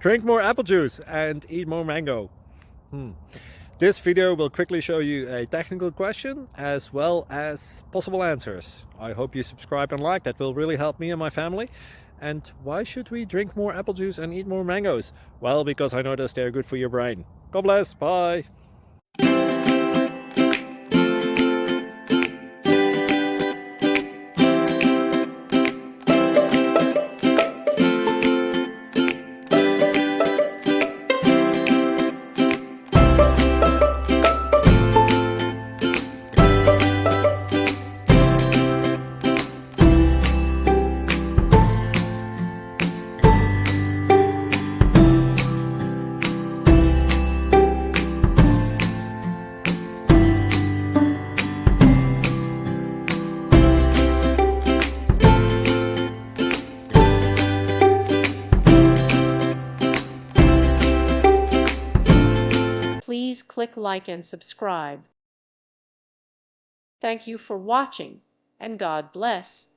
Drink more apple juice and eat more mango. This video will quickly show you a technical question as well as possible answers. I hope you subscribe and like, that will really help me and my family. And why should we drink more apple juice and eat more mangoes? Well, because I noticed they're good for your brain. God bless, bye! Please click like and subscribe. Thank you for watching, and God bless.